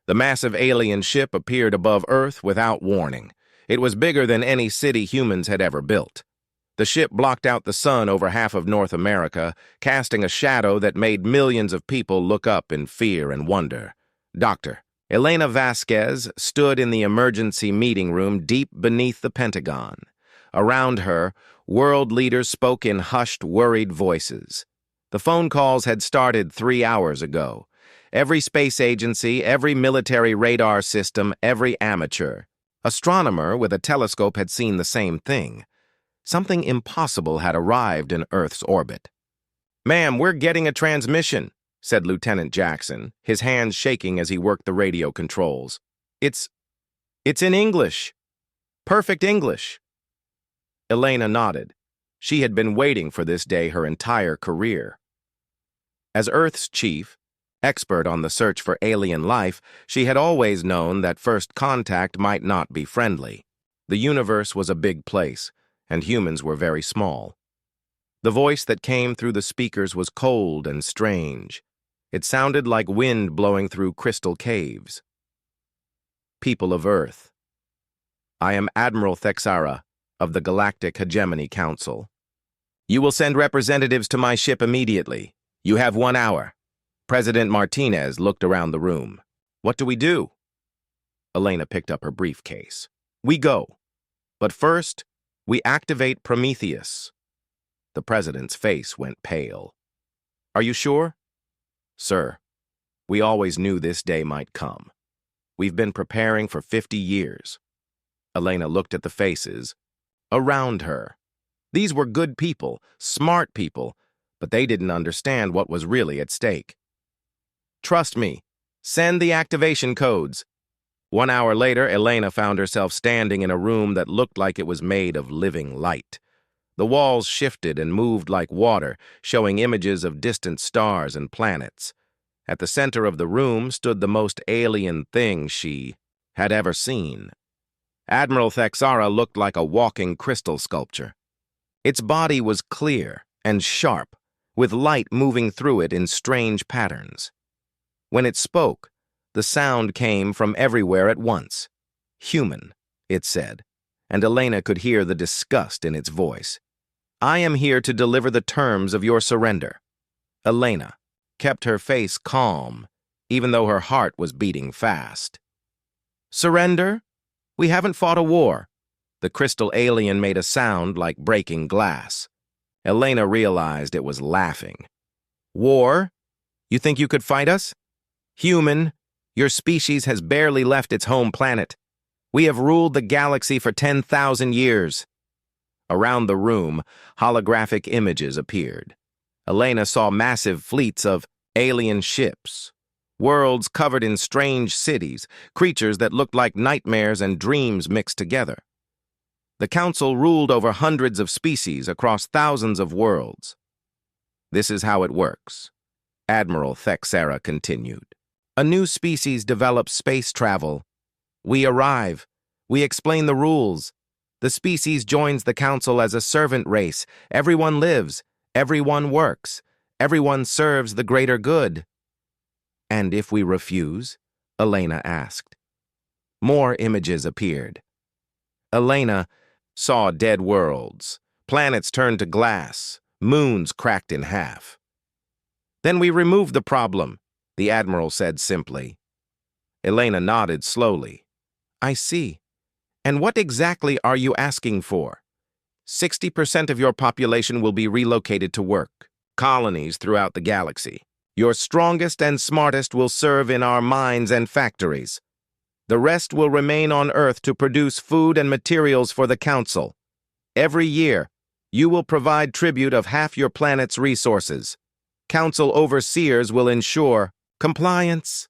The massive alien ship appeared above Earth without warning. It was bigger than any city humans had ever built. The ship blocked out the sun over half of North America, casting a shadow that made millions of people look up in fear and wonder. Dr. Elena Vasquez stood in the emergency meeting room deep beneath the Pentagon. Around her, world leaders spoke in hushed, worried voices. The phone calls had started 3 hours ago. Every space agency, every military radar system, every amateur astronomer with a telescope had seen the same thing. Something impossible had arrived in Earth's orbit. "Ma'am, we're getting a transmission," said Lieutenant Jackson, his hands shaking as he worked the radio controls. It's in English. Perfect English." Elena nodded. She had been waiting for this day her entire career. As Earth's chief, expert on the search for alien life, she had always known that first contact might not be friendly. The universe was a big place, and humans were very small. The voice that came through the speakers was cold and strange. It sounded like wind blowing through crystal caves. "People of Earth, I am Admiral Thexara of the Galactic Hegemony Council. You will send representatives to my ship immediately. You have 1 hour." President Martinez looked around the room. "What do we do?" Elena picked up her briefcase. "We go. But first, we activate Prometheus." The president's face went pale. "Are you sure?" "Sir, we always knew this day might come. We've been preparing for 50 years. Elena looked at the faces around her. These were good people, smart people, but they didn't understand what was really at stake. "Trust me. Send the activation codes." 1 hour later, Elena found herself standing in a room that looked like it was made of living light. The walls shifted and moved like water, showing images of distant stars and planets. At the center of the room stood the most alien thing she had ever seen. Admiral Thexara looked like a walking crystal sculpture. Its body was clear and sharp, with light moving through it in strange patterns. When it spoke, the sound came from everywhere at once. "Human," it said, and Elena could hear the disgust in its voice. "I am here to deliver the terms of your surrender." Elena kept her face calm, even though her heart was beating fast. "Surrender? We haven't fought a war." The crystal alien made a sound like breaking glass. Elena realized it was laughing. "War? You think you could fight us? Human, your species has barely left its home planet. We have ruled the galaxy for 10,000 years. Around the room, holographic images appeared. Elena saw massive fleets of alien ships, worlds covered in strange cities, creatures that looked like nightmares and dreams mixed together. The Council ruled over hundreds of species across thousands of worlds. "This is how it works," Admiral Thexara continued. "A new species develops space travel. We arrive. We explain the rules. The species joins the Council as a servant race. Everyone lives. Everyone works. Everyone serves the greater good." "And if we refuse?" Elena asked. More images appeared. Elena saw dead worlds. Planets turned to glass. Moons cracked in half. "Then we remove the problem," the Admiral said simply. Elena nodded slowly. "I see. And what exactly are you asking for?" 60% of your population will be relocated to work. Colonies throughout the galaxy. Your strongest and smartest will serve in our mines and factories. The rest will remain on Earth to produce food and materials for the Council. Every year, you will provide tribute of half your planet's resources. Council overseers will ensure compliance.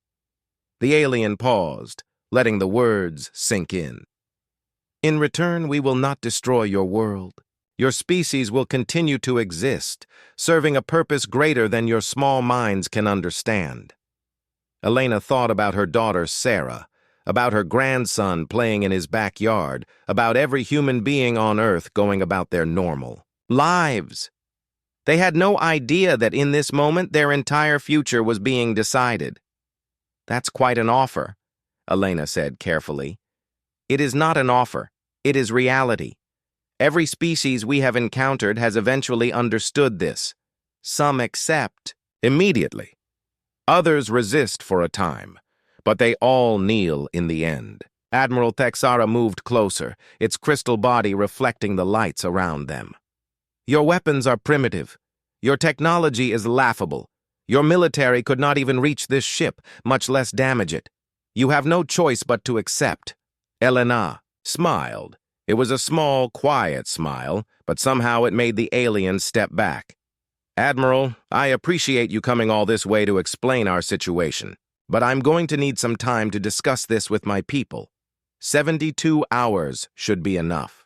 The alien paused, letting the words sink in. "In return, we will not destroy your world. Your species will continue to exist, serving a purpose greater than your small minds can understand." Elena thought about her daughter, Sarah, about her grandson playing in his backyard, about every human being on Earth going about their normal lives. They had no idea that in this moment their entire future was being decided. "That's quite an offer," Elena said carefully. It is not an offer. It is reality. Every species we have encountered has eventually understood this. Some accept immediately. Others resist for a time, but they all kneel in the end. Admiral Thexara moved closer, its crystal body reflecting the lights around them. Your weapons are primitive. Your technology is laughable. Your military could not even reach this ship, much less damage it. You have no choice but to accept. Elena smiled. It was a small, quiet smile, but somehow it made the alien step back. Admiral, I appreciate you coming all this way to explain our situation, but I'm going to need some time to discuss this with my people. 72 hours should be enough.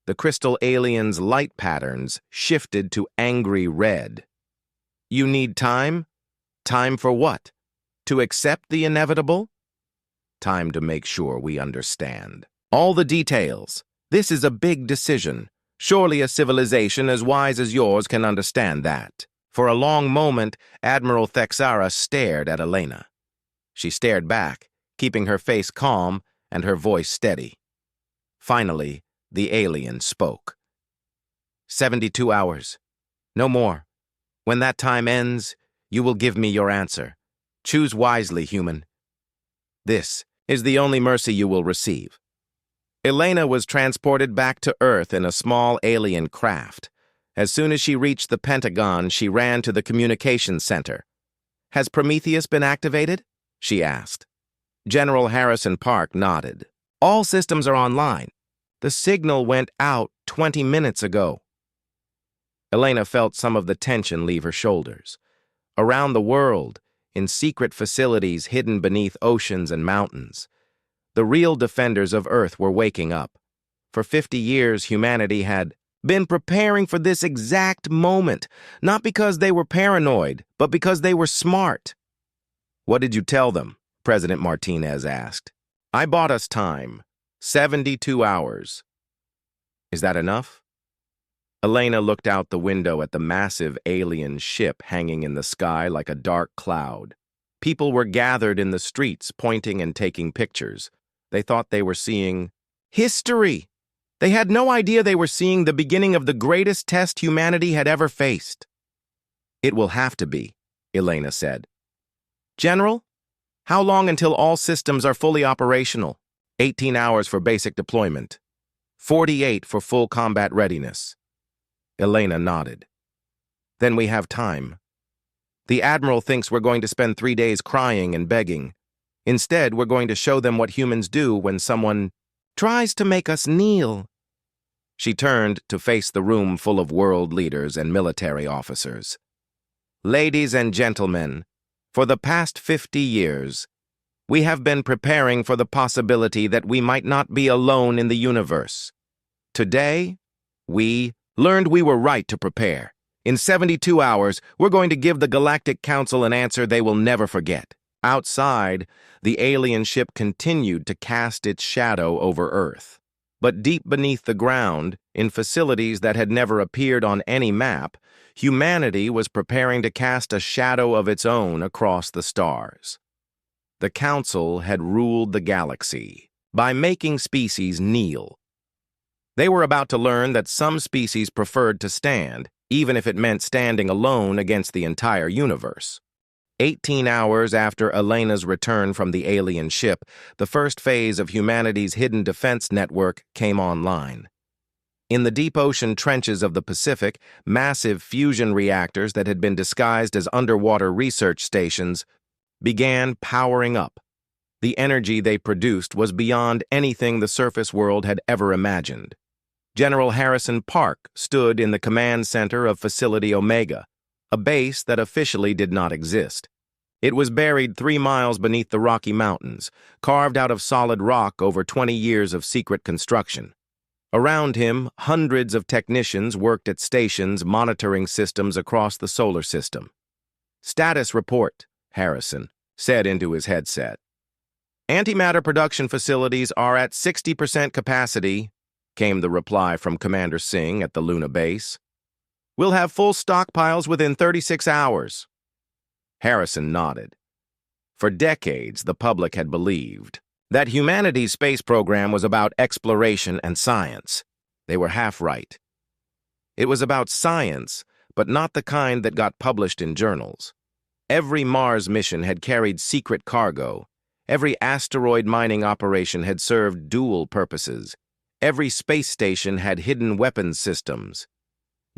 The crystal alien's light patterns shifted to angry red. You need time? Time for what? To accept the inevitable? Time to make sure we understand. All the details. This is a big decision. Surely a civilization as wise as yours can understand that. For a long moment, Admiral Thexara stared at Elena. She stared back, keeping her face calm and her voice steady. Finally, the alien spoke. 72 hours. No more. When that time ends, you will give me your answer. Choose wisely, human. This is the only mercy you will receive. Elena was transported back to Earth in a small alien craft. As soon as she reached the Pentagon, she ran to the communications center. Has Prometheus been activated? She asked. General Harrison Park nodded. All systems are online. The signal went out 20 minutes ago. Elena felt some of the tension leave her shoulders. Around the world, in secret facilities hidden beneath oceans and mountains, the real defenders of Earth were waking up. For 50 years, humanity had been preparing for this exact moment, not because they were paranoid, but because they were smart. What did you tell them? President Martinez asked. I bought us time. 72 hours. Is that enough? Elena looked out the window at the massive alien ship hanging in the sky like a dark cloud. People were gathered in the streets, pointing and taking pictures. They thought they were seeing history. They had no idea they were seeing the beginning of the greatest test humanity had ever faced. It will have to be, Elena said. General, how long until all systems are fully operational? 18 hours for basic deployment. 48 for full combat readiness. Elena nodded. Then we have time. The Admiral thinks we're going to spend 3 days crying and begging. Instead, we're going to show them what humans do when someone tries to make us kneel. She turned to face the room full of world leaders and military officers. Ladies and gentlemen, for the past 50 years, we have been preparing for the possibility that we might not be alone in the universe. Today, we learned we were right to prepare. In 72 hours, we're going to give the Galactic Council an answer they will never forget. Outside, the alien ship continued to cast its shadow over Earth. But deep beneath the ground, in facilities that had never appeared on any map, humanity was preparing to cast a shadow of its own across the stars. The Council had ruled the galaxy by making species kneel. They were about to learn that some species preferred to stand, even if it meant standing alone against the entire universe. 18 hours after Elena's return from the alien ship, the first phase of humanity's hidden defense network came online. In the deep ocean trenches of the Pacific, massive fusion reactors that had been disguised as underwater research stations began powering up. The energy they produced was beyond anything the surface world had ever imagined. General Harrison Park stood in the command center of Facility Omega, a base that officially did not exist. It was buried 3 miles beneath the Rocky Mountains, carved out of solid rock over 20 years of secret construction. Around him, hundreds of technicians worked at stations monitoring systems across the solar system. Status report, Harrison said into his headset. Antimatter production facilities are at 60% capacity, came the reply from Commander Singh at the Luna base. We'll have full stockpiles within 36 hours. Harrison nodded. For decades, the public had believed That humanity's space program was about exploration and science. They were half right. It was about science, but not the kind that got published in journals. Every Mars mission had carried secret cargo. Every asteroid mining operation had served dual purposes. Every space station had hidden weapons systems.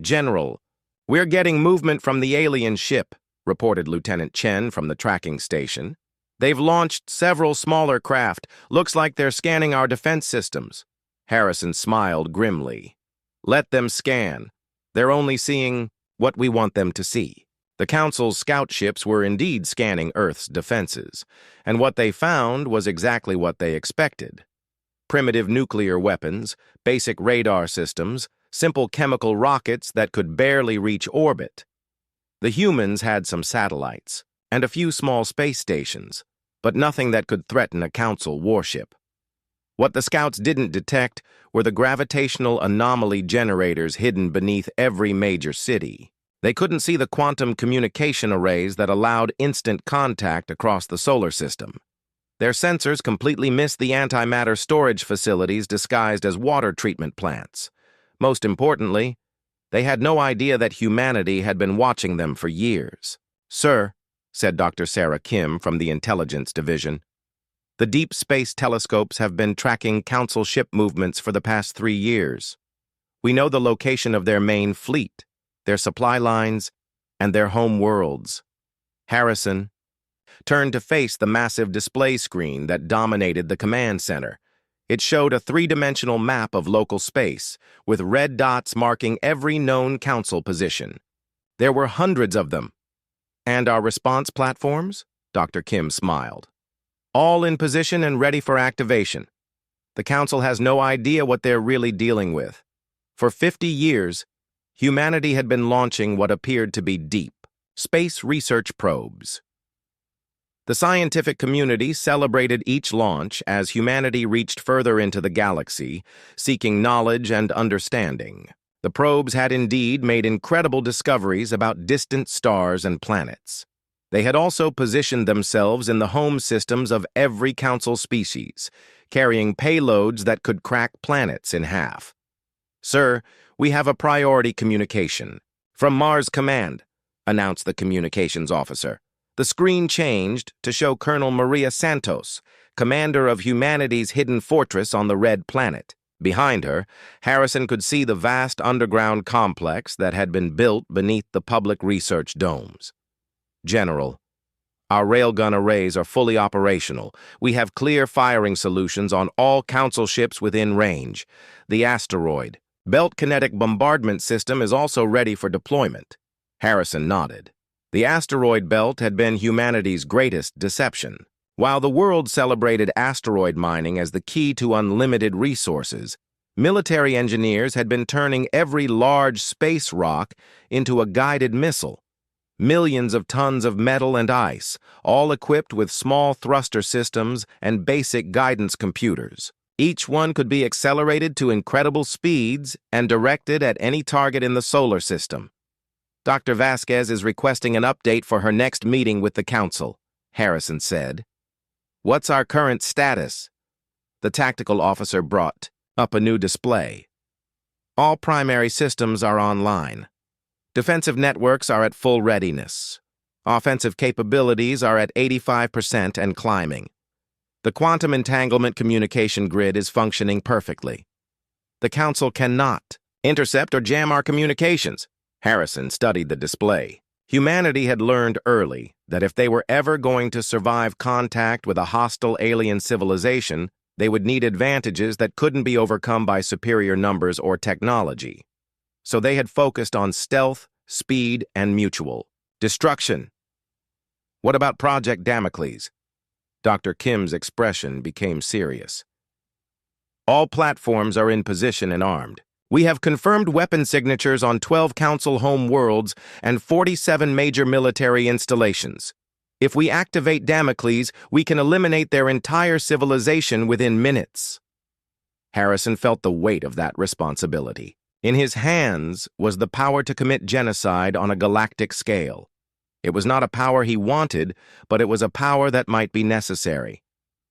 "General, we're getting movement from the alien ship," reported Lieutenant Chen from the tracking station. "They've launched several smaller craft. Looks like they're scanning our defense systems." Harrison smiled grimly. "Let them scan. They're only seeing what we want them to see." The Council's scout ships were indeed scanning Earth's defenses, and what they found was exactly what they expected. Primitive nuclear weapons, basic radar systems, simple chemical rockets that could barely reach orbit. The humans had some satellites and a few small space stations, but nothing that could threaten a Council warship. What the scouts didn't detect were the gravitational anomaly generators hidden beneath every major city. They couldn't see the quantum communication arrays that allowed instant contact across the solar system. Their sensors completely missed the antimatter storage facilities disguised as water treatment plants. Most importantly, they had no idea that humanity had been watching them for years. "Sir," said Dr. Sarah Kim from the Intelligence Division, "the deep space telescopes have been tracking Council ship movements for the past 3 years. We know the location of their main fleet, their supply lines, and their home worlds." Harrison turned to face the massive display screen that dominated the command center. It showed a 3-dimensional map of local space, with red dots marking every known Council position. There were hundreds of them. "And our response platforms?" Dr. Kim smiled. "All in position and ready for activation. The Council has no idea what they're really dealing with. For 50 years, humanity had been launching what appeared to be deep space research probes. The scientific community celebrated each launch as humanity reached further into the galaxy, seeking knowledge and understanding. The probes had indeed made incredible discoveries about distant stars and planets. They had also positioned themselves in the home systems of every Council species, carrying payloads that could crack planets in half. "Sir, we have a priority communication. From Mars Command," announced the communications officer. The screen changed to show Colonel Maria Santos, commander of humanity's hidden fortress on the Red Planet. Behind her, Harrison could see the vast underground complex that had been built beneath the public research domes. "General, our railgun arrays are fully operational. We have clear firing solutions on all Council ships within range. The asteroid belt kinetic bombardment system is also ready for deployment." Harrison nodded. The asteroid belt had been humanity's greatest deception. While the world celebrated asteroid mining as the key to unlimited resources, military engineers had been turning every large space rock into a guided missile. Millions of tons of metal and ice, all equipped with small thruster systems and basic guidance computers. Each one could be accelerated to incredible speeds and directed at any target in the solar system. "Dr. Vasquez is requesting an update for her next meeting with the Council," Harrison said. "What's our current status?" The tactical officer brought up a new display. "All primary systems are online. Defensive networks are at full readiness. Offensive capabilities are at 85% and climbing. The quantum entanglement communication grid is functioning perfectly. The Council cannot intercept or jam our communications." Harrison studied the display. Humanity had learned early that if they were ever going to survive contact with a hostile alien civilization, they would need advantages that couldn't be overcome by superior numbers or technology. So they had focused on stealth, speed, and mutual destruction. "What about Project Damocles?" Dr. Kim's expression became serious. "All platforms are in position and armed. We have confirmed weapon signatures on 12 Council home worlds and 47 major military installations. If we activate Damocles, we can eliminate their entire civilization within minutes." Harrison felt the weight of that responsibility. In his hands was the power to commit genocide on a galactic scale. It was not a power he wanted, but it was a power that might be necessary.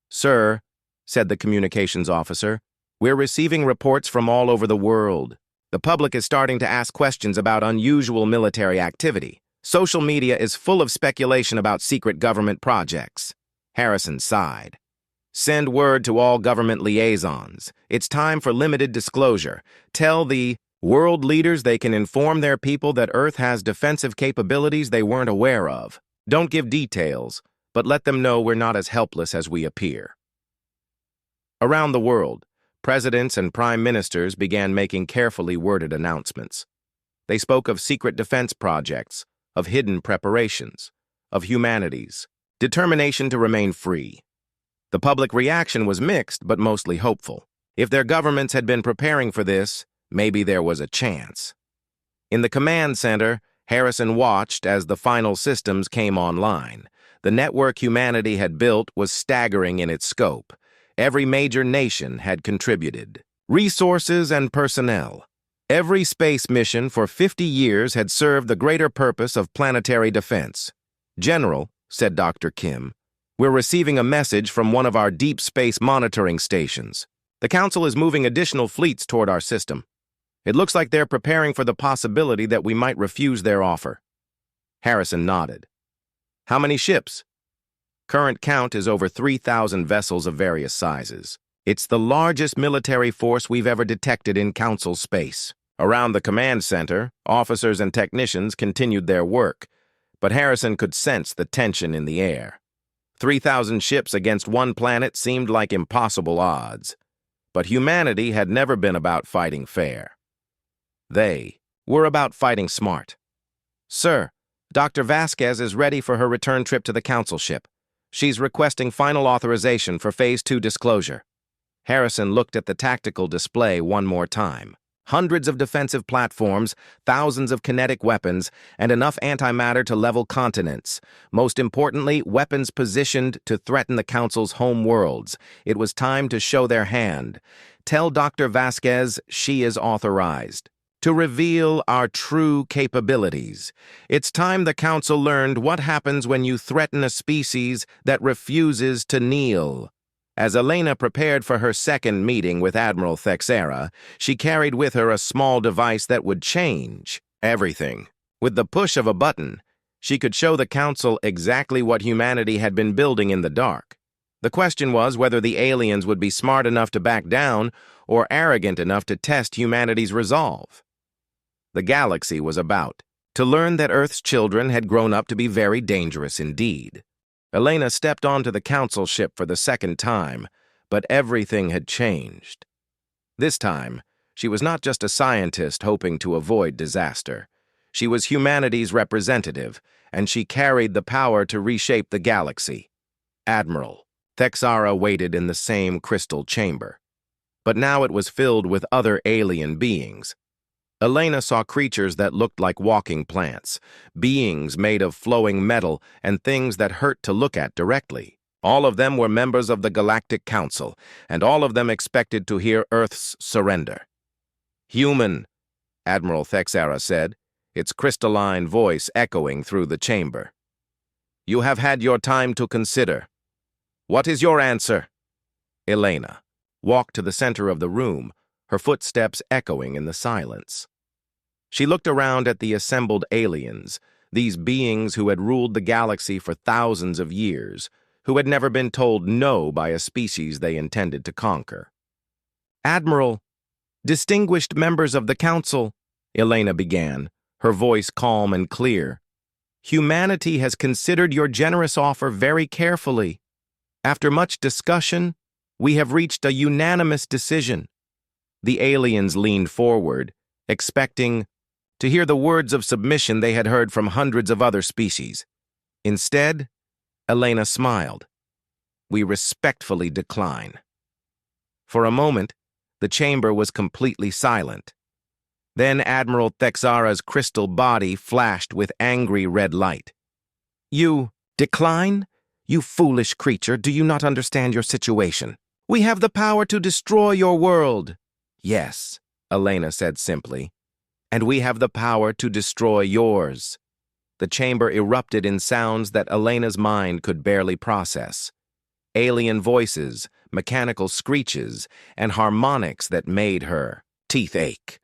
"Sir, said the communications officer. "We're receiving reports from all over the world. The public is starting to ask questions about unusual military activity. Social media is full of speculation about secret government projects." Harrison sighed. "Send word to all government liaisons. It's time for limited disclosure. Tell the world leaders they can inform their people that Earth has defensive capabilities they weren't aware of. Don't give details, but let them know we're not as helpless as we appear." Around the world, presidents and prime ministers began making carefully worded announcements. They spoke of secret defense projects, of hidden preparations, of humanity's determination to remain free. The public reaction was mixed, but mostly hopeful. If their governments had been preparing for this, maybe there was a chance. In the command center, Harrison watched as the final systems came online. The network humanity had built was staggering in its scope. Every major nation had contributed resources and personnel. Every space mission for 50 years had served the greater purpose of planetary defense. "General," said Dr. Kim, "we're receiving a message from one of our deep space monitoring stations. The Council is moving additional fleets toward our system. It looks like they're preparing for the possibility that we might refuse their offer." Harrison nodded. "How many ships?" "Current count is over 3,000 vessels of various sizes. It's the largest military force we've ever detected in Council space." Around the command center, officers and technicians continued their work, but Harrison could sense the tension in the air. 3,000 ships against one planet seemed like impossible odds. But humanity had never been about fighting fair. They were about fighting smart. "Sir, Dr. Vasquez is ready for her return trip to the Council ship. She's requesting final authorization for Phase 2 disclosure." Harrison looked at the tactical display one more time. Hundreds of defensive platforms, thousands of kinetic weapons, and enough antimatter to level continents. Most importantly, weapons positioned to threaten the Council's home worlds. It was time to show their hand. "Tell Dr. Vasquez she is authorized to reveal our true capabilities. It's time the Council learned what happens when you threaten a species that refuses to kneel." As Elena prepared for her second meeting with Admiral Thexera, she carried with her a small device that would change everything. With the push of a button, she could show the Council exactly what humanity had been building in the dark. The question was whether the aliens would be smart enough to back down or arrogant enough to test humanity's resolve. The galaxy was about to learn that Earth's children had grown up to be very dangerous indeed. Elena stepped onto the Council ship for the second time, but everything had changed. This time, she was not just a scientist hoping to avoid disaster. She was humanity's representative, and she carried the power to reshape the galaxy. Admiral Thexera waited in the same crystal chamber, but now it was filled with other alien beings. Elena saw creatures that looked like walking plants, beings made of flowing metal and things that hurt to look at directly. All of them were members of the Galactic Council, and all of them expected to hear Earth's surrender. "Human," Admiral Thexera said, its crystalline voice echoing through the chamber. "You have had your time to consider. What is your answer?" Elena walked to the center of the room, her footsteps echoing in the silence. She looked around at the assembled aliens, these beings who had ruled the galaxy for thousands of years, who had never been told no by a species they intended to conquer. "Admiral, distinguished members of the Council," Elena began, her voice calm and clear, "humanity has considered your generous offer very carefully. After much discussion, we have reached a unanimous decision." The aliens leaned forward, expecting to hear the words of submission they had heard from hundreds of other species. Instead, Elena smiled. "We respectfully decline." For a moment, the chamber was completely silent. Then Admiral Thexera's crystal body flashed with angry red light. "You decline? You foolish creature, do you not understand your situation? We have the power to destroy your world." "Yes," Elena said simply, "and we have the power to destroy yours." The chamber erupted in sounds that Elena's mind could barely process. Alien voices, mechanical screeches, and harmonics that made her teeth ache.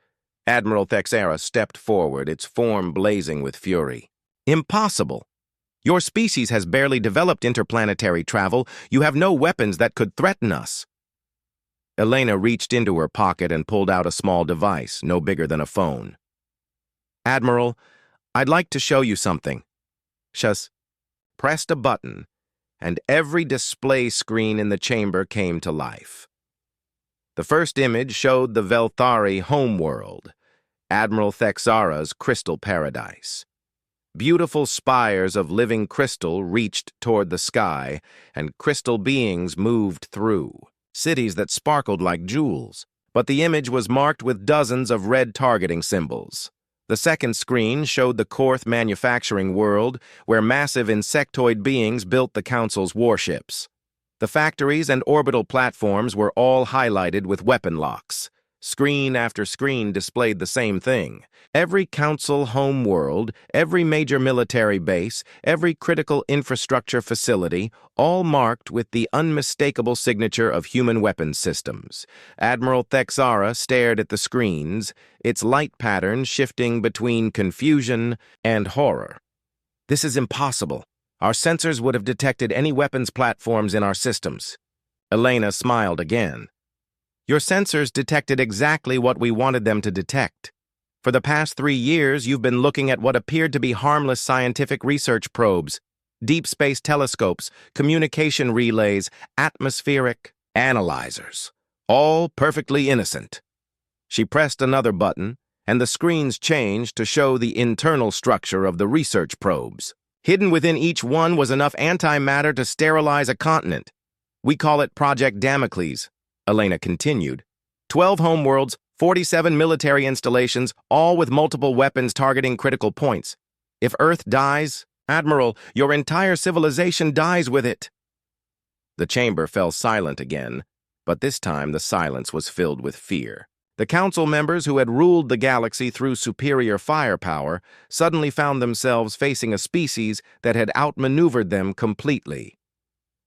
Admiral Thexera stepped forward, its form blazing with fury. Impossible! Your species has barely developed interplanetary travel. You have no weapons that could threaten us. Elena reached into her pocket and pulled out a small device, no bigger than a phone. Admiral, I'd like to show you something. Shus pressed a button, and every display screen in the chamber came to life. The first image showed the Velthari homeworld, Admiral Thexara's crystal paradise. Beautiful spires of living crystal reached toward the sky, and crystal beings moved through, cities that sparkled like jewels. But the image was marked with dozens of red targeting symbols. The second screen showed the Korth manufacturing world, where massive insectoid beings built the Council's warships. The factories and orbital platforms were all highlighted with weapon locks. Screen after screen displayed the same thing. Every Council home world, every major military base, every critical infrastructure facility, all marked with the unmistakable signature of human weapons systems. Admiral Thexara stared at the screens, its light pattern shifting between confusion and horror. This is impossible. Our sensors would have detected any weapons platforms in our systems. Elena smiled again. Your sensors detected exactly what we wanted them to detect. For the past 3 years, you've been looking at what appeared to be harmless scientific research probes, deep space telescopes, communication relays, atmospheric analyzers, all perfectly innocent. She pressed another button, and the screens changed to show the internal structure of the research probes. Hidden within each one was enough antimatter to sterilize a continent. We call it Project Damocles. Elena continued. 12 homeworlds, 47 military installations, all with multiple weapons targeting critical points. If Earth dies, Admiral, your entire civilization dies with it. The chamber fell silent again, but this time the silence was filled with fear. The Council members who had ruled the galaxy through superior firepower suddenly found themselves facing a species that had outmaneuvered them completely.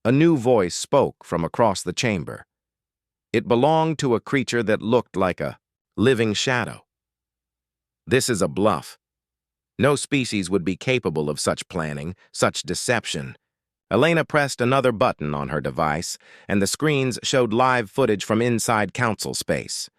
A new voice spoke from across the chamber. It belonged to a creature that looked like a living shadow. This is a bluff. No species would be capable of such planning, such deception. Elena pressed another button on her device, and the screens showed live footage from inside Council space.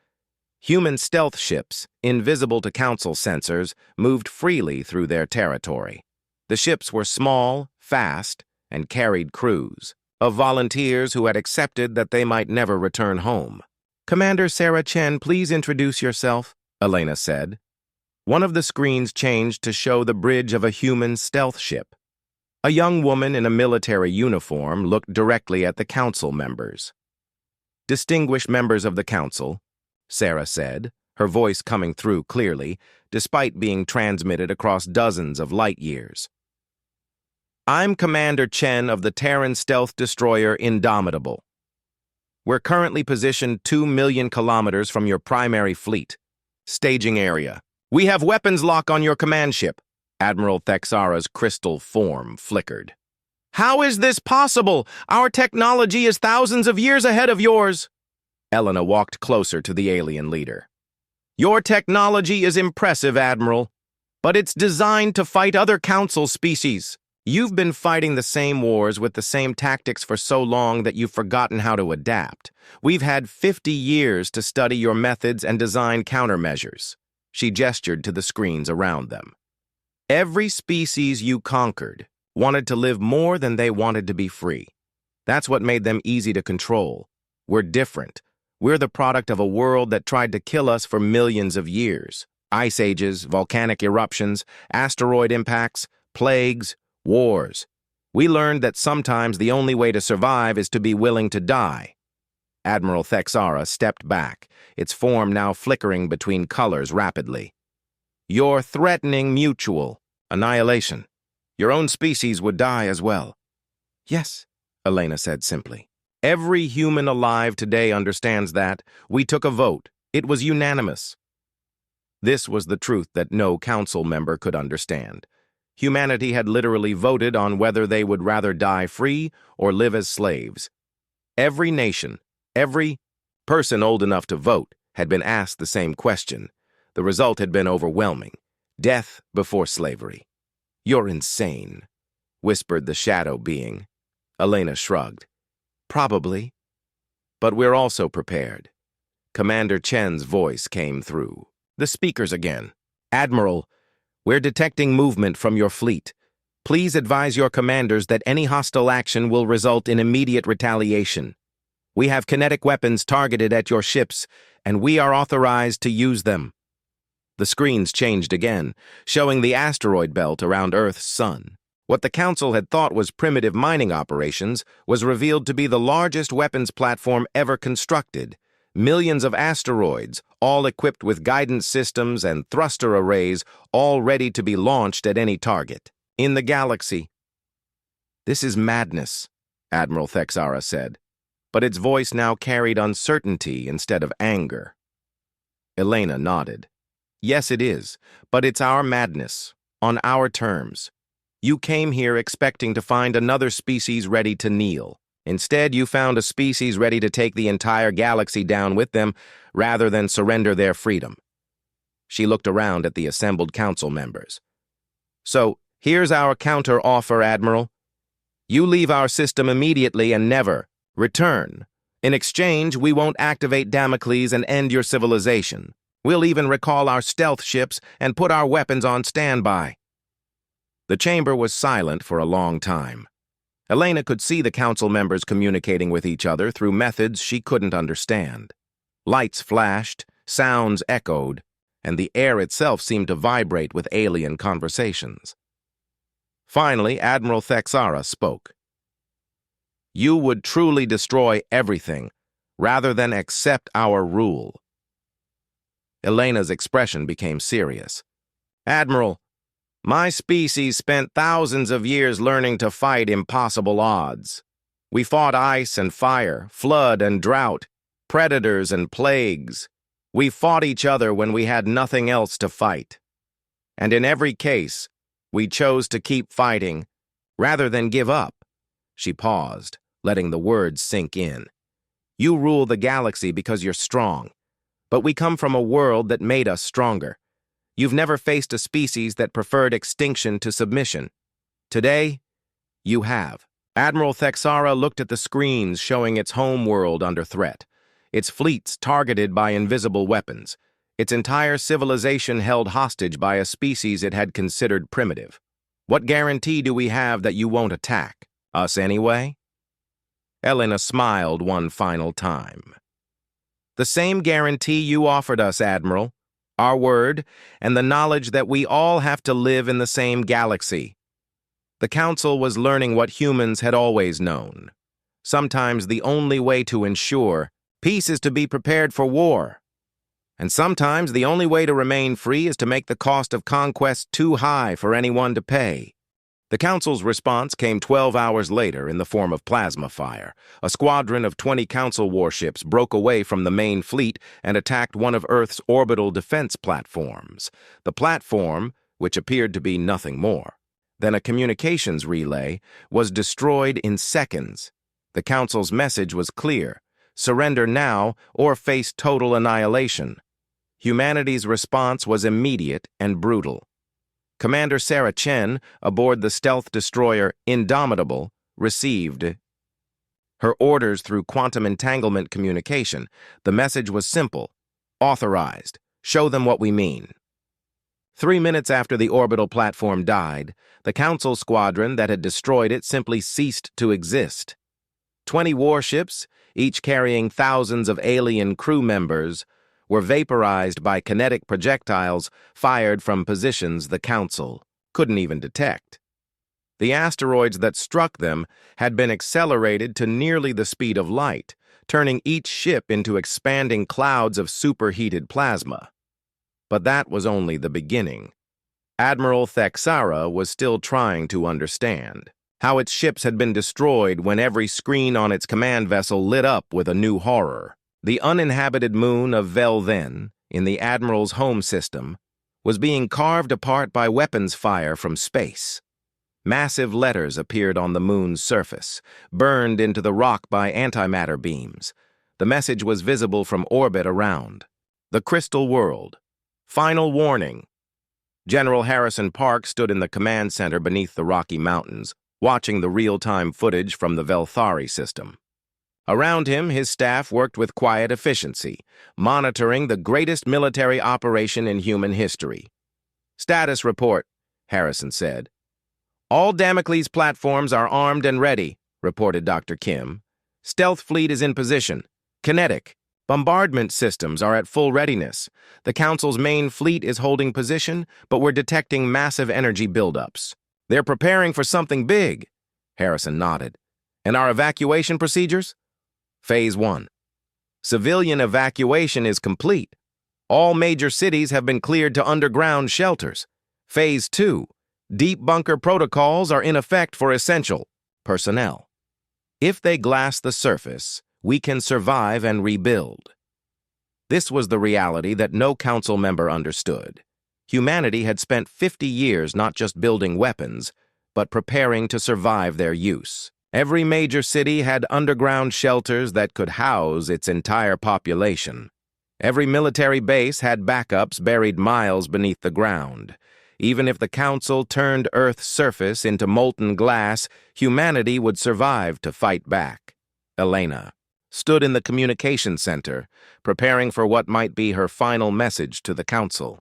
Human stealth ships, invisible to Council sensors, moved freely through their territory. The ships were small, fast, and carried crews of volunteers who had accepted that they might never return home. Commander Sarah Chen, please introduce yourself, Elena said. One of the screens changed to show the bridge of a human stealth ship. A young woman in a military uniform looked directly at the Council members. Distinguished members of the Council, Sarah said, her voice coming through clearly, despite being transmitted across dozens of light years. I'm Commander Chen of the Terran stealth destroyer Indomitable. We're currently positioned 2 million kilometers from your primary fleet. Staging area. We have weapons lock on your command ship. Admiral Thexara's crystal form flickered. How is this possible? Our technology is thousands of years ahead of yours. Elena walked closer to the alien leader. Your technology is impressive, Admiral, but it's designed to fight other Council species. You've been fighting the same wars with the same tactics for so long that you've forgotten how to adapt. We've had 50 years to study your methods and design countermeasures. She gestured to the screens around them. Every species you conquered wanted to live more than they wanted to be free. That's what made them easy to control. We're different. We're the product of a world that tried to kill us for millions of years. Ice ages, volcanic eruptions, asteroid impacts, plagues, wars. We learned that sometimes the only way to survive is to be willing to die. Admiral Thexara stepped back, its form now flickering between colors rapidly. You're threatening mutual annihilation. Your own species would die as well. Yes, Elena said simply. Every human alive today understands that. We took a vote. It was unanimous. This was the truth that no Council member could understand. Humanity had literally voted on whether they would rather die free or live as slaves. Every nation, every person old enough to vote had been asked the same question. The result had been overwhelming. Death before slavery. "You're insane," whispered the shadow being. Elena shrugged. "Probably. But we're also prepared." Commander Chen's voice came through. The speakers again. "Admiral, we're detecting movement from your fleet. Please advise your commanders that any hostile action will result in immediate retaliation. We have kinetic weapons targeted at your ships, and we are authorized to use them." The screens changed again, showing the asteroid belt around Earth's sun. What the Council had thought was primitive mining operations was revealed to be the largest weapons platform ever constructed. Millions of asteroids, all equipped with guidance systems and thruster arrays, all ready to be launched at any target. In the galaxy. "This is madness," Admiral Thexara said, but its voice now carried uncertainty instead of anger. Elena nodded. "Yes, it is, but it's our madness, on our terms. You came here expecting to find another species ready to kneel. Instead, you found a species ready to take the entire galaxy down with them rather than surrender their freedom." She looked around at the assembled council members. "So, here's our counter-offer, Admiral. You leave our system immediately and never return. In exchange, we won't activate Damocles and end your civilization. We'll even recall our stealth ships and put our weapons on standby." The chamber was silent for a long time. Elena could see the council members communicating with each other through methods she couldn't understand. Lights flashed, sounds echoed, and the air itself seemed to vibrate with alien conversations. Finally, Admiral Thexara spoke. "You would truly destroy everything, rather than accept our rule." Elena's expression became serious. "Admiral, my species spent thousands of years learning to fight impossible odds. We fought ice and fire, flood and drought, predators and plagues. We fought each other when we had nothing else to fight. And in every case, we chose to keep fighting, rather than give up." She paused, letting the words sink in. "You rule the galaxy because you're strong, but we come from a world that made us stronger. You've never faced a species that preferred extinction to submission. Today, you have." Admiral Thexara looked at the screens showing its home world under threat, its fleets targeted by invisible weapons, its entire civilization held hostage by a species it had considered primitive. "What guarantee do we have that you won't attack us anyway?" Elena smiled one final time. "The same guarantee you offered us, Admiral. Our word, and the knowledge that we all have to live in the same galaxy." The Council was learning what humans had always known. Sometimes the only way to ensure peace is to be prepared for war. And sometimes the only way to remain free is to make the cost of conquest too high for anyone to pay. The Council's response came 12 hours later in the form of plasma fire. A squadron of 20 Council warships broke away from the main fleet and attacked one of Earth's orbital defense platforms. The platform, which appeared to be nothing more than a communications relay, was destroyed in seconds. The Council's message was clear: surrender now or face total annihilation. Humanity's response was immediate and brutal. Commander Sarah Chen, aboard the stealth destroyer Indomitable, received her orders through quantum entanglement communication. The message was simple: authorized. Show them what we mean. 3 minutes after the orbital platform died, the Council squadron that had destroyed it simply ceased to exist. 20 warships, each carrying thousands of alien crew members, were vaporized by kinetic projectiles fired from positions the Council couldn't even detect. The asteroids that struck them had been accelerated to nearly the speed of light, turning each ship into expanding clouds of superheated plasma. But that was only the beginning. Admiral Thexara was still trying to understand how its ships had been destroyed when every screen on its command vessel lit up with a new horror. The uninhabited moon of Velthen, in the Admiral's home system, was being carved apart by weapons fire from space. Massive letters appeared on the moon's surface, burned into the rock by antimatter beams. The message was visible from orbit around. The Crystal World. Final warning. General Harrison Park stood in the command center beneath the Rocky Mountains, watching the real-time footage from the Velthari system. Around him, his staff worked with quiet efficiency, monitoring the greatest military operation in human history. "Status report," Harrison said. "All Damocles platforms are armed and ready," reported Dr. Kim. "Stealth fleet is in position. Kinetic. Bombardment systems are at full readiness. The Council's main fleet is holding position, but we're detecting massive energy buildups. They're preparing for something big." Harrison nodded. "And our evacuation procedures?" Phase 1. Civilian evacuation is complete. All major cities have been cleared to underground shelters. Phase 2. Deep bunker protocols are in effect for essential personnel. If they glass the surface, we can survive and rebuild. This was the reality that no council member understood. Humanity had spent 50 years not just building weapons, but preparing to survive their use. Every major city had underground shelters that could house its entire population. Every military base had backups buried miles beneath the ground. Even if the Council turned Earth's surface into molten glass, humanity would survive to fight back. Elena stood in the communication center, preparing for what might be her final message to the Council.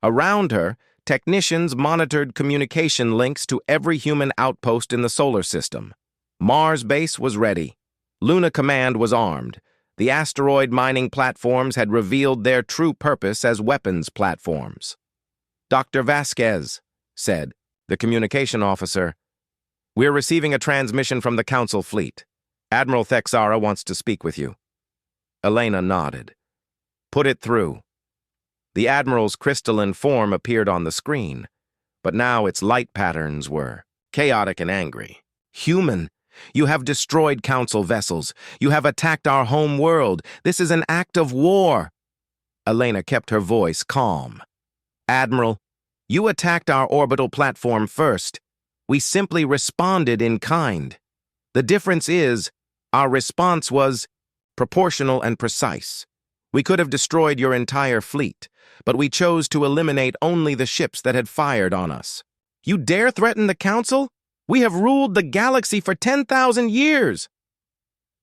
Around her, technicians monitored communication links to every human outpost in the solar system. Mars base was ready. Luna Command was armed. The asteroid mining platforms had revealed their true purpose as weapons platforms. "Dr. Vasquez," said the communication officer, "we're receiving a transmission from the Council fleet. Admiral Thexara wants to speak with you." Elena nodded. "Put it through." The Admiral's crystalline form appeared on the screen, but now its light patterns were chaotic and angry. "Human, you have destroyed Council vessels. You have attacked our home world. This is an act of war." Elena kept her voice calm. "Admiral, you attacked our orbital platform first. We simply responded in kind. The difference is, our response was proportional and precise. We could have destroyed your entire fleet, but we chose to eliminate only the ships that had fired on us. You dare threaten the Council? We have ruled the galaxy for 10,000 years.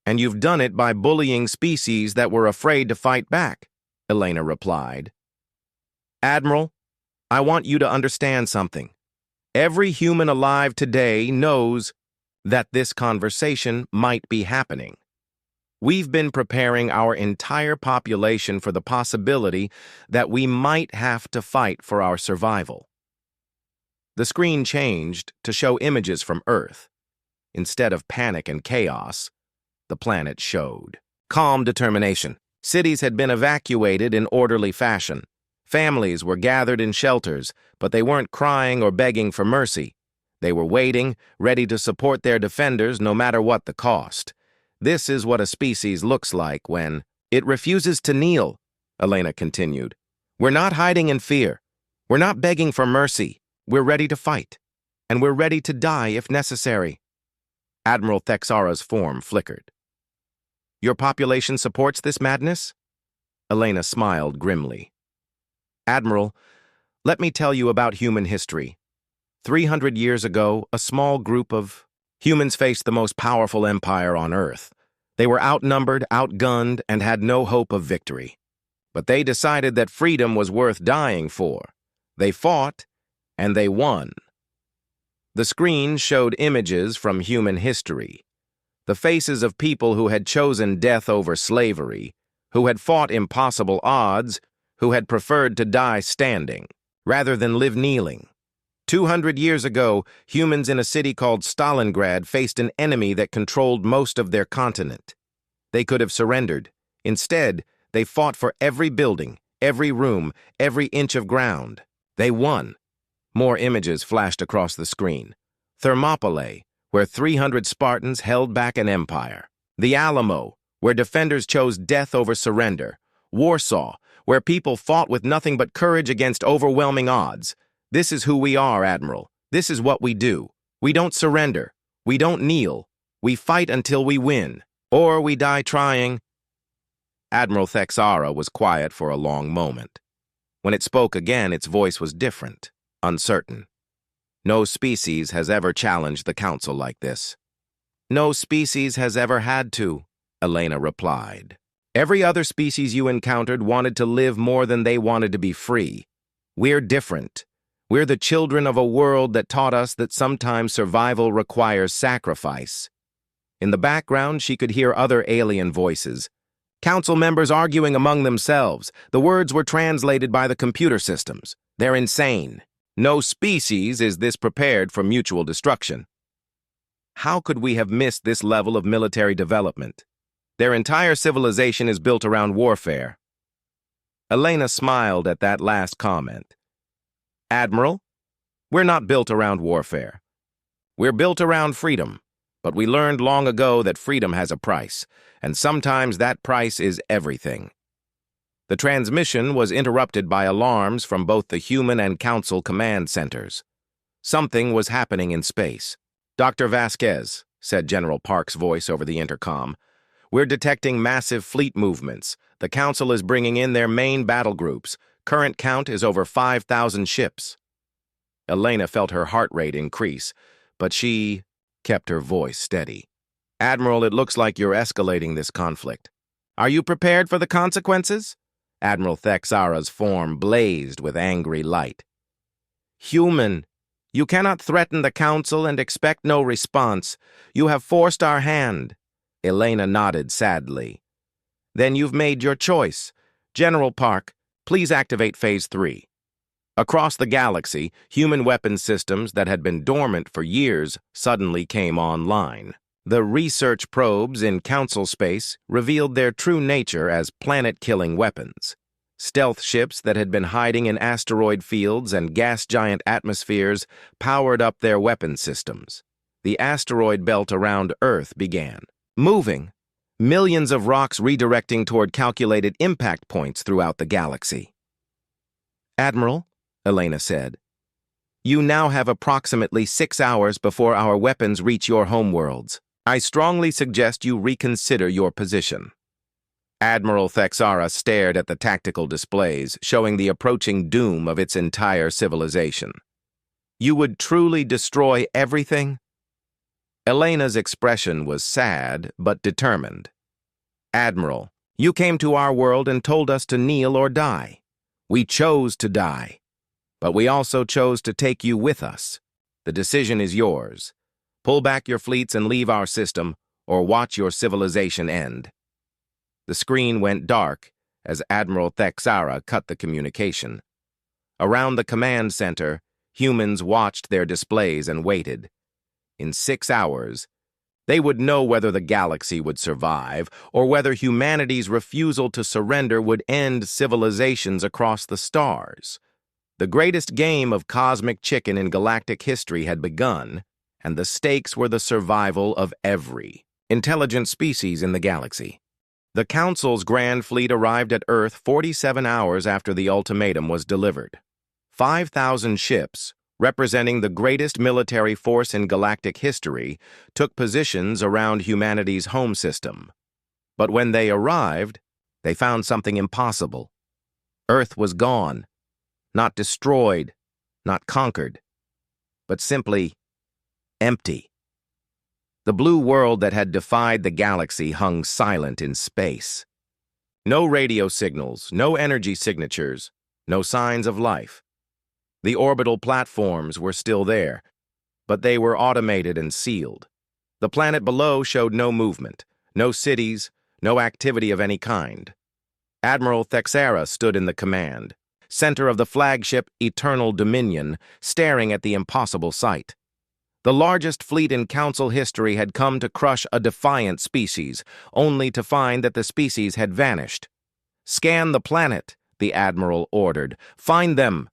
And you've done it by bullying species that were afraid to fight back," Elena replied. "Admiral, I want you to understand something. Every human alive today knows that this conversation might be happening. We've been preparing our entire population for the possibility that we might have to fight for our survival." The screen changed to show images from Earth. Instead of panic and chaos, the planet showed calm determination. Cities had been evacuated in orderly fashion. Families were gathered in shelters, but they weren't crying or begging for mercy. They were waiting, ready to support their defenders no matter what the cost. This is what a species looks like when it refuses to kneel, Elena continued. We're not hiding in fear. We're not begging for mercy. We're ready to fight, and we're ready to die if necessary. Admiral Thexara's form flickered. Your population supports this madness? Elena smiled grimly. Admiral, let me tell you about human history. 300 years ago, a small group of humans faced the most powerful empire on Earth. They were outnumbered, outgunned, and had no hope of victory. But they decided that freedom was worth dying for. They fought, and they won. The screen showed images from human history. The faces of people who had chosen death over slavery, who had fought impossible odds, who had preferred to die standing, rather than live kneeling. 200 years ago, humans in a city called Stalingrad faced an enemy that controlled most of their continent. They could have surrendered. Instead, they fought for every building, every room, every inch of ground. They won. More images flashed across the screen. Thermopylae, where 300 Spartans held back an empire. The Alamo, where defenders chose death over surrender. Warsaw, where people fought with nothing but courage against overwhelming odds. This is who we are, Admiral. This is what we do. We don't surrender. We don't kneel. We fight until we win. Or we die trying. Admiral Thexara was quiet for a long moment. When it spoke again, its voice was different, uncertain. No species has ever challenged the Council like this. No species has ever had to, Elena replied. Every other species you encountered wanted to live more than they wanted to be free. We're different. We're the children of a world that taught us that sometimes survival requires sacrifice. In the background, she could hear other alien voices. Council members arguing among themselves. The words were translated by the computer systems. They're insane. No species is this prepared for mutual destruction. How could we have missed this level of military development? Their entire civilization is built around warfare. Elena smiled at that last comment. Admiral, we're not built around warfare. We're built around freedom. But we learned long ago that freedom has a price, and sometimes that price is everything. The transmission was interrupted by alarms from both the human and Council command centers. Something was happening in space. Dr. Vasquez, said General Park's voice over the intercom, we're detecting massive fleet movements. The Council is bringing in their main battle groups. Current count is over 5,000 ships. Elena felt her heart rate increase, but she kept her voice steady. Admiral, it looks like you're escalating this conflict. Are you prepared for the consequences? Admiral Thexara's form blazed with angry light. Human, you cannot threaten the Council and expect no response. You have forced our hand. Elena nodded sadly. Then you've made your choice. General Park, please activate Phase 3. Across the galaxy, human weapons systems that had been dormant for years suddenly came online. The research probes in Council space revealed their true nature as planet-killing weapons. Stealth ships that had been hiding in asteroid fields and gas-giant atmospheres powered up their weapon systems. The asteroid belt around Earth began moving, millions of rocks redirecting toward calculated impact points throughout the galaxy. Admiral, Elena said, you now have approximately 6 hours before our weapons reach your homeworlds. I strongly suggest you reconsider your position. Admiral Thexara stared at the tactical displays, showing the approaching doom of its entire civilization. You would truly destroy everything? Elena's expression was sad, but determined. Admiral, you came to our world and told us to kneel or die. We chose to die. But we also chose to take you with us. The decision is yours. Pull back your fleets and leave our system, or watch your civilization end. The screen went dark as Admiral Thexara cut the communication. Around the command center, humans watched their displays and waited. In 6 hours, they would know whether the galaxy would survive or whether humanity's refusal to surrender would end civilizations across the stars. The greatest game of cosmic chicken in galactic history had begun, and the stakes were the survival of every intelligent species in the galaxy. The Council's Grand Fleet arrived at Earth 47 hours after the ultimatum was delivered. 5,000 ships, representing the greatest military force in galactic history, took positions around humanity's home system. But when they arrived, they found something impossible. Earth was gone. Not destroyed, not conquered, but simply empty. The blue world that had defied the galaxy hung silent in space. No radio signals, no energy signatures, no signs of life. The orbital platforms were still there, but they were automated and sealed. The planet below showed no movement, no cities, no activity of any kind. Admiral Thexara stood in the command, center of the flagship Eternal Dominion, staring at the impossible sight. The largest fleet in Council history had come to crush a defiant species, only to find that the species had vanished. Scan the planet, the Admiral ordered. Find them.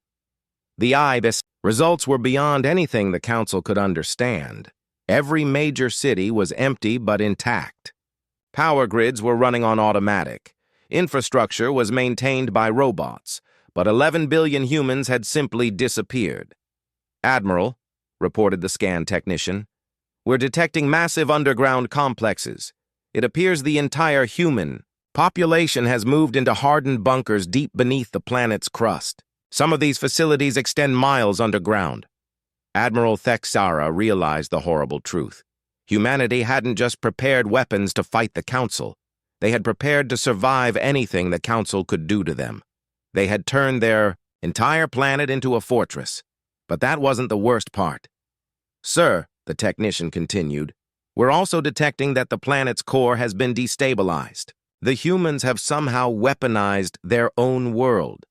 The IBIS results were beyond anything the Council could understand. Every major city was empty but intact. Power grids were running on automatic. Infrastructure was maintained by robots, but 11 billion humans had simply disappeared. Admiral, reported the scan technician. We're detecting massive underground complexes. It appears the entire human population has moved into hardened bunkers deep beneath the planet's crust. Some of these facilities extend miles underground. Admiral Thexara realized the horrible truth. Humanity hadn't just prepared weapons to fight the Council. They had prepared to survive anything the Council could do to them. They had turned their entire planet into a fortress. But that wasn't the worst part. Sir, the technician continued, we're also detecting that the planet's core has been destabilized. The humans have somehow weaponized their own world.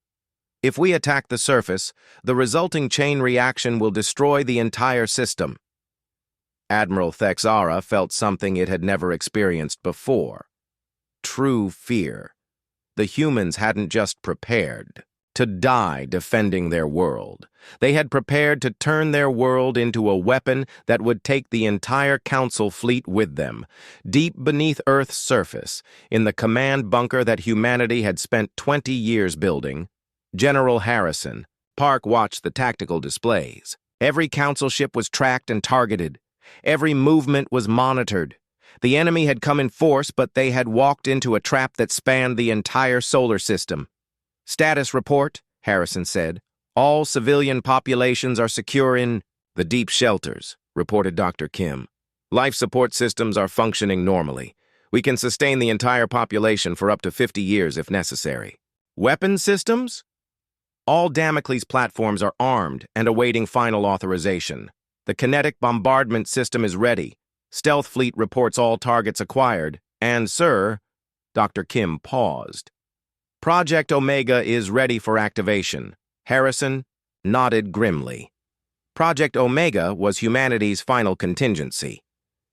If we attack the surface, the resulting chain reaction will destroy the entire system. Admiral Thexara felt something it had never experienced before. True fear. The humans hadn't just prepared to die defending their world. They had prepared to turn their world into a weapon that would take the entire Council fleet with them. Deep beneath Earth's surface, in the command bunker that humanity had spent 20 years building, General Harrison, Park watched the tactical displays. Every Council ship was tracked and targeted. Every movement was monitored. The enemy had come in force, but they had walked into a trap that spanned the entire solar system. Status report, Harrison said. All civilian populations are secure in the deep shelters, reported Dr. Kim. Life support systems are functioning normally. We can sustain the entire population for up to 50 years if necessary. Weapon systems? All Damocles platforms are armed and awaiting final authorization. The kinetic bombardment system is ready. Stealth fleet reports all targets acquired. And, sir, Dr. Kim paused. Project Omega is ready for activation. Harrison nodded grimly. Project Omega was humanity's final contingency.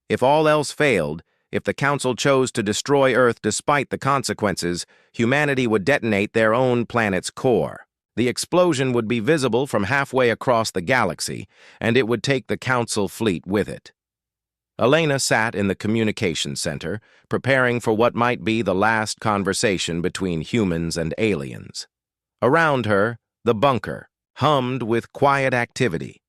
If all else failed, if the Council chose to destroy Earth despite the consequences, humanity would detonate their own planet's core. The explosion would be visible from halfway across the galaxy, and it would take the Council fleet with it. Elena sat in the communication center, preparing for what might be the last conversation between humans and aliens. Around her, the bunker hummed with quiet activity.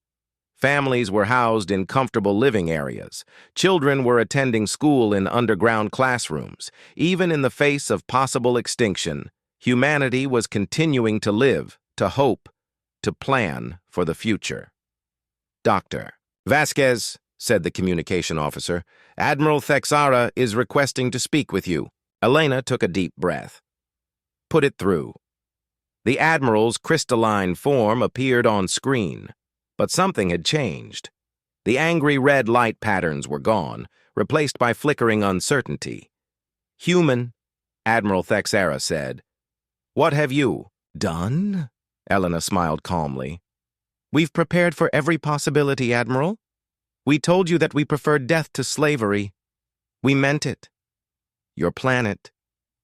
Families were housed in comfortable living areas. Children were attending school in underground classrooms. Even in the face of possible extinction, humanity was continuing to live, to hope, to plan for the future. Dr. Vasquez, said the communication officer, Admiral Thexara is requesting to speak with you. Elena took a deep breath. Put it through. The Admiral's crystalline form appeared on screen, but something had changed. The angry red light patterns were gone, replaced by flickering uncertainty. Human, Admiral Thexara said. What have you done? Elena smiled calmly. We've prepared for every possibility, Admiral. We told you that we preferred death to slavery. We meant it. Your planet,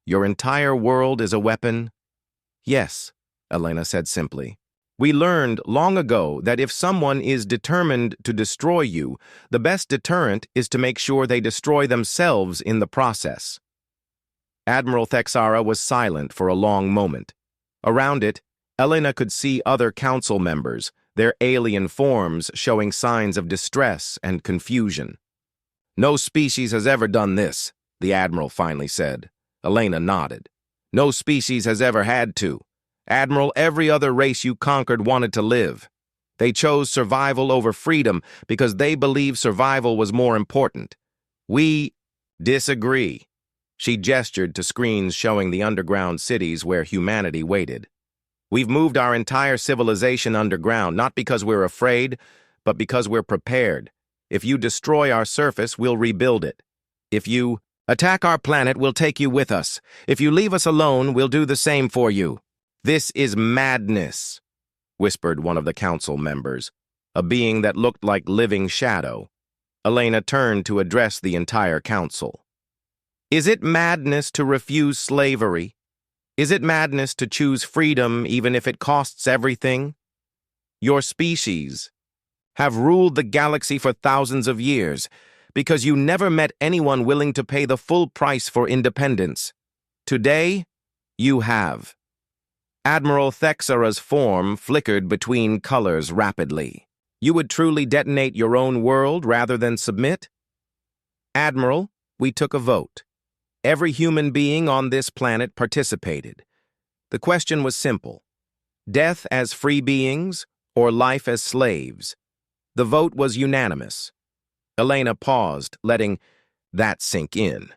your entire world is a weapon. Yes, Elena said simply. We learned long ago that if someone is determined to destroy you, the best deterrent is to make sure they destroy themselves in the process. Admiral Thexara was silent for a long moment. Around it, Elena could see other council members, their alien forms showing signs of distress and confusion. No species has ever done this, the Admiral finally said. Elena nodded. No species has ever had to. Admiral, every other race you conquered wanted to live. They chose survival over freedom because they believed survival was more important. We disagree. She gestured to screens showing the underground cities where humanity waited. We've moved our entire civilization underground, not because we're afraid, but because we're prepared. If you destroy our surface, we'll rebuild it. If you attack our planet, we'll take you with us. If you leave us alone, we'll do the same for you. This is madness, whispered one of the council members, a being that looked like living shadow. Elena turned to address the entire council. Is it madness to refuse slavery? Is it madness to choose freedom even if it costs everything? Your species have ruled the galaxy for thousands of years because you never met anyone willing to pay the full price for independence. Today, you have. Admiral Thexara's form flickered between colors rapidly. You would truly detonate your own world rather than submit? Admiral, we took a vote. Every human being on this planet participated. The question was simple: death as free beings or life as slaves? The vote was unanimous. Elena paused, letting that sink in.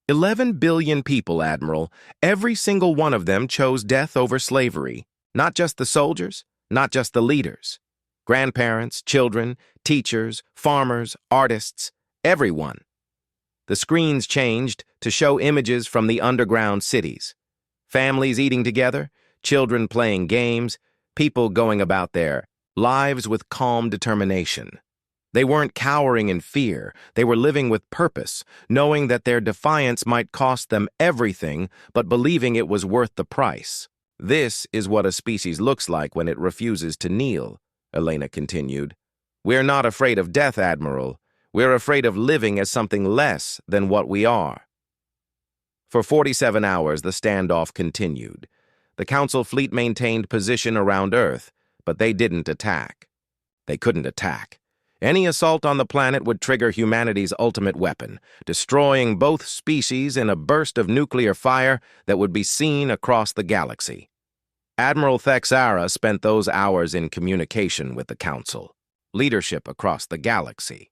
11 billion people, Admiral. Every single one of them chose death over slavery. Not just the soldiers, not just the leaders. Grandparents, children, teachers, farmers, artists, everyone. The screens changed to show images from the underground cities. Families eating together, children playing games, people going about their lives with calm determination. They weren't cowering in fear. They were living with purpose, knowing that their defiance might cost them everything, but believing it was worth the price. This is what a species looks like when it refuses to kneel, Elena continued. We're not afraid of death, Admiral. We're afraid of living as something less than what we are. For 47 hours, the standoff continued. The Council fleet maintained position around Earth, but they didn't attack. They couldn't attack. Any assault on the planet would trigger humanity's ultimate weapon, destroying both species in a burst of nuclear fire that would be seen across the galaxy. Admiral Thexara spent those hours in communication with the Council, leadership across the galaxy.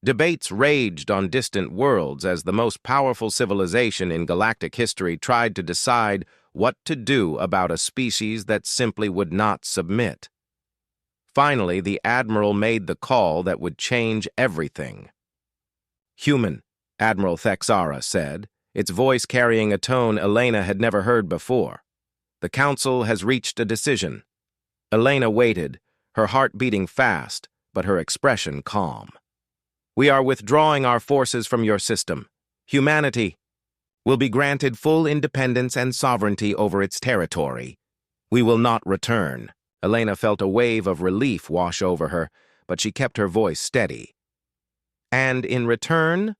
Debates raged on distant worlds as the most powerful civilization in galactic history tried to decide what to do about a species that simply would not submit. Finally, the Admiral made the call that would change everything. Human, Admiral Thexara said, its voice carrying a tone Elena had never heard before. The Council has reached a decision. Elena waited, her heart beating fast, but her expression calm. We are withdrawing our forces from your system. Humanity will be granted full independence and sovereignty over its territory. We will not return. Elena felt a wave of relief wash over her, but she kept her voice steady. And in return?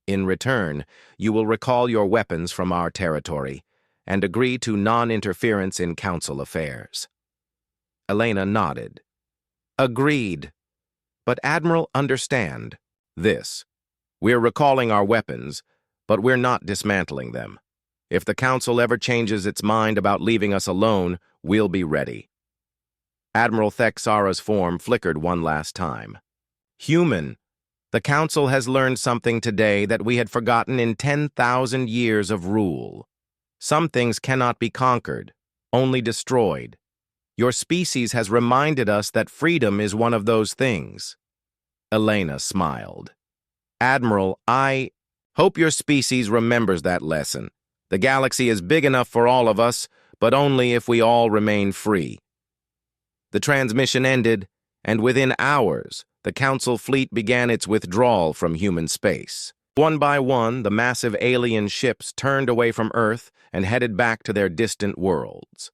In return, you will recall your weapons from our territory and agree to non-interference in Council affairs. Elena nodded. Agreed. But Admiral, understand this. We're recalling our weapons, but we're not dismantling them. If the Council ever changes its mind about leaving us alone, we'll be ready. Admiral Thexara's form flickered one last time. Human, the Council has learned something today that we had forgotten in 10,000 years of rule. Some things cannot be conquered, only destroyed. Your species has reminded us that freedom is one of those things. Elena smiled. Admiral, I hope your species remembers that lesson. The galaxy is big enough for all of us, but only if we all remain free. The transmission ended, and within hours, the Council fleet began its withdrawal from human space. One by one, the massive alien ships turned away from Earth and headed back to their distant worlds.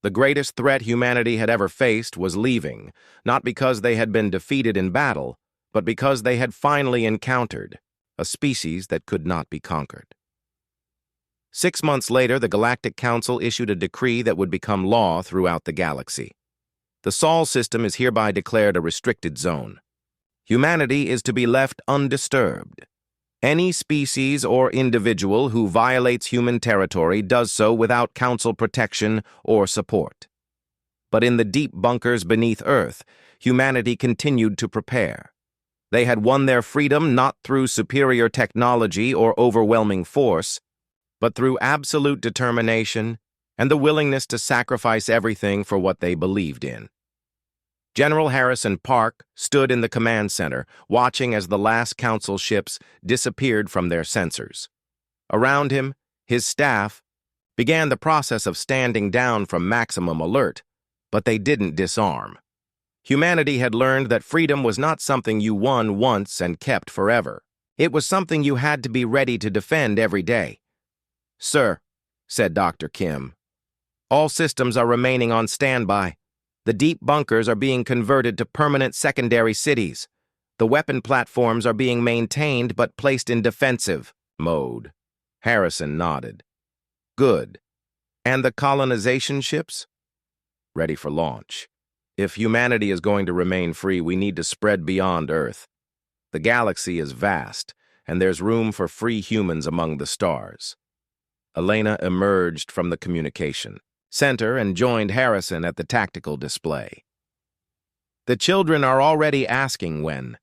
The greatest threat humanity had ever faced was leaving, not because they had been defeated in battle, but because they had finally encountered a species that could not be conquered. 6 months later, the Galactic Council issued a decree that would become law throughout the galaxy. The Sol system is hereby declared a restricted zone. Humanity is to be left undisturbed. Any species or individual who violates human territory does so without Council protection or support. But in the deep bunkers beneath Earth, humanity continued to prepare. They had won their freedom not through superior technology or overwhelming force, but through absolute determination and the willingness to sacrifice everything for what they believed in. General Harrison Park stood in the command center, watching as the last Council ships disappeared from their sensors. Around him, his staff began the process of standing down from maximum alert, but they didn't disarm. Humanity had learned that freedom was not something you won once and kept forever. It was something you had to be ready to defend every day. Sir, said Dr. Kim, all systems are remaining on standby. The deep bunkers are being converted to permanent secondary cities. The weapon platforms are being maintained but placed in defensive mode. Harrison nodded. Good. And the colonization ships? Ready for launch. If humanity is going to remain free, we need to spread beyond Earth. The galaxy is vast, and there's room for free humans among the stars. Elena emerged from the communication center and joined Harrison at the tactical display. The children are already asking when.